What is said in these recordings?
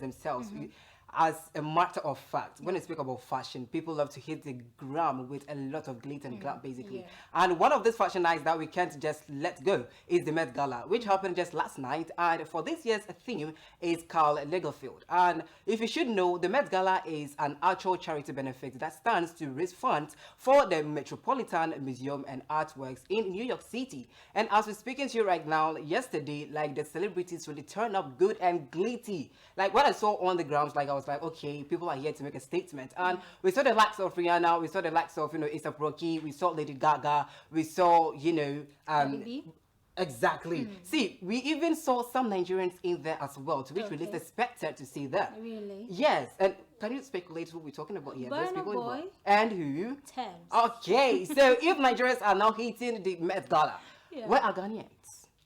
themselves. As a matter of fact, when I speak about fashion, people love to hit the gram with a lot of glitter and glam, basically. And one of these fashion nights that we can't just let go is the Met Gala, which happened just last night. And for this year's theme is Karl Lagerfeld. And if you should know, the Met Gala is an actual charity benefit that stands to raise funds for the Metropolitan Museum and Artworks in New York City. And as we're speaking to you right now, yesterday, like the celebrities really turned up good and glitty. Like what I saw on the grounds, like I was like, okay, people are here to make a statement. And we saw the likes of Rihanna, we saw the likes of, A$AP Rocky, we saw Lady Gaga, we saw, exactly. See, we even saw some Nigerians in there as well, to which we least expected to see them. Really? Yes, and can you speculate who we're talking about here? Burna Boy. And who? Thames. Okay, so if Nigerians are now hitting the Met Gala, where are Ghanaians?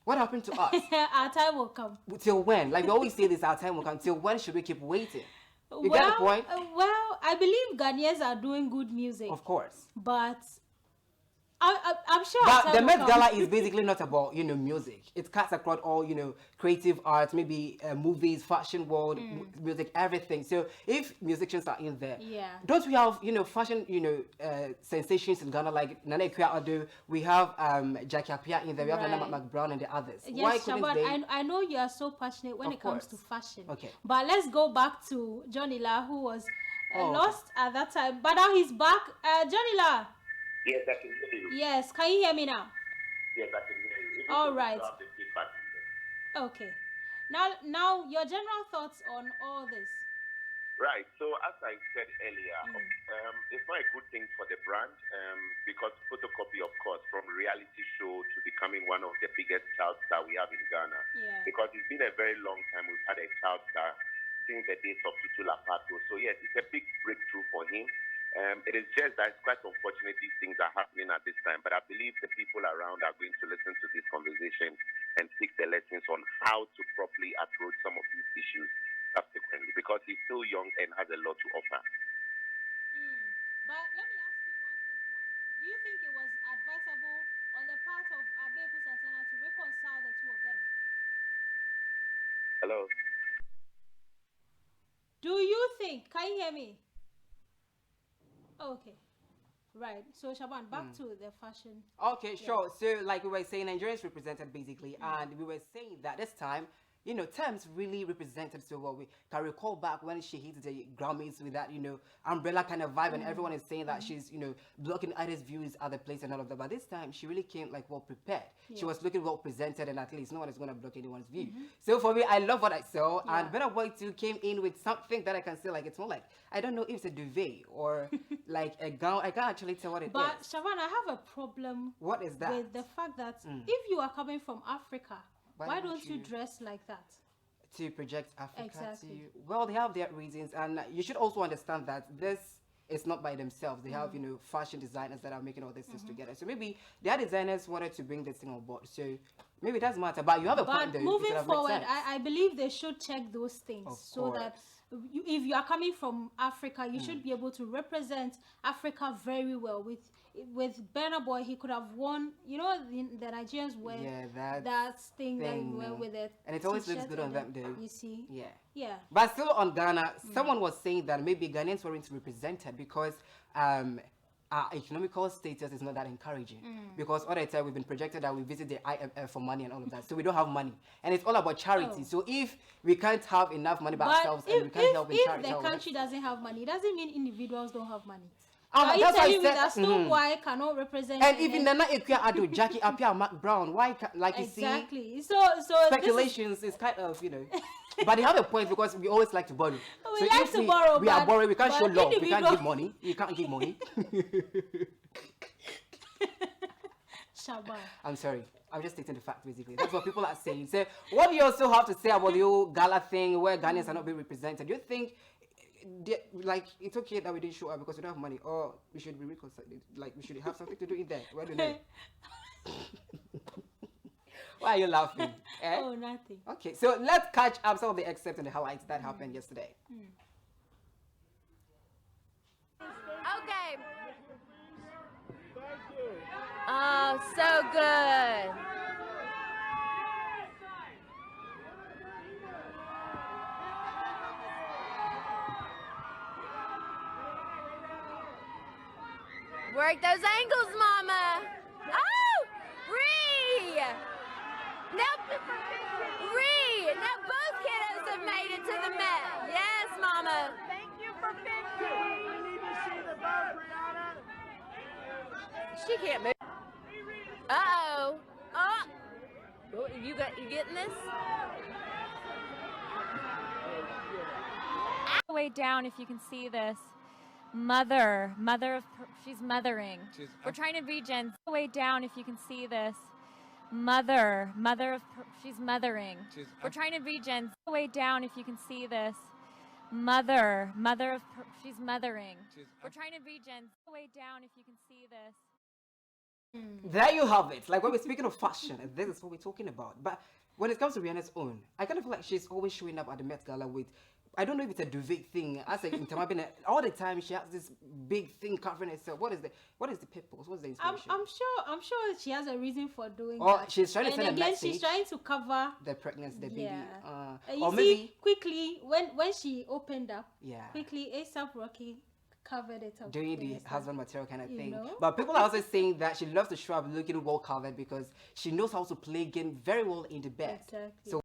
What happened to us? Our time will come. Till when? Like we always say this, our time will come. Till when should we keep waiting? You get the point? Well, I believe Ghanaians are doing good music. Of course. But I'm sure. But the Met Gala is basically not about, music. It cuts across all, creative arts, maybe movies, fashion world, music, everything. So if musicians are in there, don't we have, fashion, sensations in Ghana like Nana Ado? We have Jackie Appiah in there. We have Nana McBrown and the others. Yes, why couldn't Shaban, they? I know you are so passionate when it comes to fashion. Okay. But let's go back to Johnny La, who was lost at that time. But now he's back. Johnny La. Yes, I can hear you. Yes, can you hear me now? Yes, I can hear you. All right. Okay. Now your general thoughts on all this. Right. So as I said earlier, it's not a good thing for the brand because photocopy, of course, from reality show to becoming one of the biggest child star we have in Ghana. Yeah. Because it's been a very long time we've had a child star since the days of Tutu Lapato. So yes, it's a big breakthrough for him. It is just that it's quite unfortunate these things are happening at this time, but I believe the people around are going to listen to this conversation and take the lessons on how to properly approach some of these issues subsequently, because he's still young and has a lot to offer. But let me ask you one quick one. Do you think it was advisable on the part of Abeku Santana to reconcile the two of them? Hello? Do you think, can you hear me? Okay. Right. So Shaban, back to the fashion. Okay, sure. So like we were saying, Nigerians represented basically, and we were saying that this time, Thames really represented so well. We can recall back when she hit the Grammys with that, umbrella kind of vibe, and everyone is saying that she's, blocking others' views at the place and all of that. But this time, she really came like well prepared. She was looking well presented, and at least no one is going to block anyone's view. So for me, I love what I saw, and Burna Boy too came in with something that I can say like it's more like, I don't know if it's a duvet or like a gown. I can't actually tell what it is. But Shaban, I have a problem. What is that? With the fact that if you are coming from Africa, why don't you dress like that? To project Africa Exactly. to you? Well, they have their reasons, and you should also understand that this is not by themselves. They have, fashion designers that are making all these things together. So maybe their designers wanted to bring this thing on board. So maybe it doesn't matter. But you have a point there. Moving forward, I believe they should check those things so that if you are coming from Africa, you should be able to represent Africa very well. With Burna Boy, he could have won. The Nigerians wear that thing that he wear with it, and it always looks good on them, though. You see, yeah. But still on Ghana, someone was saying that maybe Ghanaians weren't represented because our economical status is not that encouraging. Because all the time we've been projected that we visit the IMF for money and all of that, so we don't have money, and it's all about charity. So if we can't have enough money by ourselves and we can't help in charity, if the country doesn't have money, it doesn't mean individuals don't have money. That's why I said that Snow Boy cannot represent. And even Nana Ado, Jackie Appiah, Mark Brown, why like you see? Exactly. So speculations is kind of But they have a point because we always like to borrow. We like to borrow. We are borrowing. We can't show love. We can't give money. You can't give money. Shaban. I'm sorry. I'm just stating the fact, basically. That's what people are saying. So, what do you also have to say about the whole gala thing where Ghanaians are not being represented? Do you think, it's okay that we didn't show up because we don't have money, or we should be reconciled? Like, we should have something to do in there? Why don't know? Why are you laughing? Oh, nothing. Okay, so let's catch up some of the excerpts and the highlights that happened yesterday. Okay. Oh, so good. Work those ankles, mama. Oh, Ree. Now, Ree. Now both kiddos have made it to the Met. Yes, mama. Thank you for fixing. We need to see the boat, Brianna. She can't move. Uh-oh. Oh. You getting this? Way down if you can see this. She's mothering. We're trying to be Jen. Way down if you can see this. She's mothering. We're trying to be Jen. Way down if you can see this. She's mothering. We're trying to be Jen. Way down if you can see this. There you have it. Like when we're speaking of fashion, this is what we're talking about. But when it comes to Rihanna's own, I kind of feel like she's always showing up at the Met Gala with, I don't know if it's a duvet thing. I say in Tamabina, all the time she has this big thing covering herself. What is the purpose? What's the inspiration? I'm sure she has a reason for doing Or that. she's trying to send a again, message. she's trying to cover The pregnancy, the baby. You Or see, maybe quickly when she opened up, yeah. quickly ASAP Rocky covered it up. Doing for the herself. husband material kind of You thing. know? But people are also saying that she loves to show up looking well covered because she knows how to play game very well in the bed. Exactly. So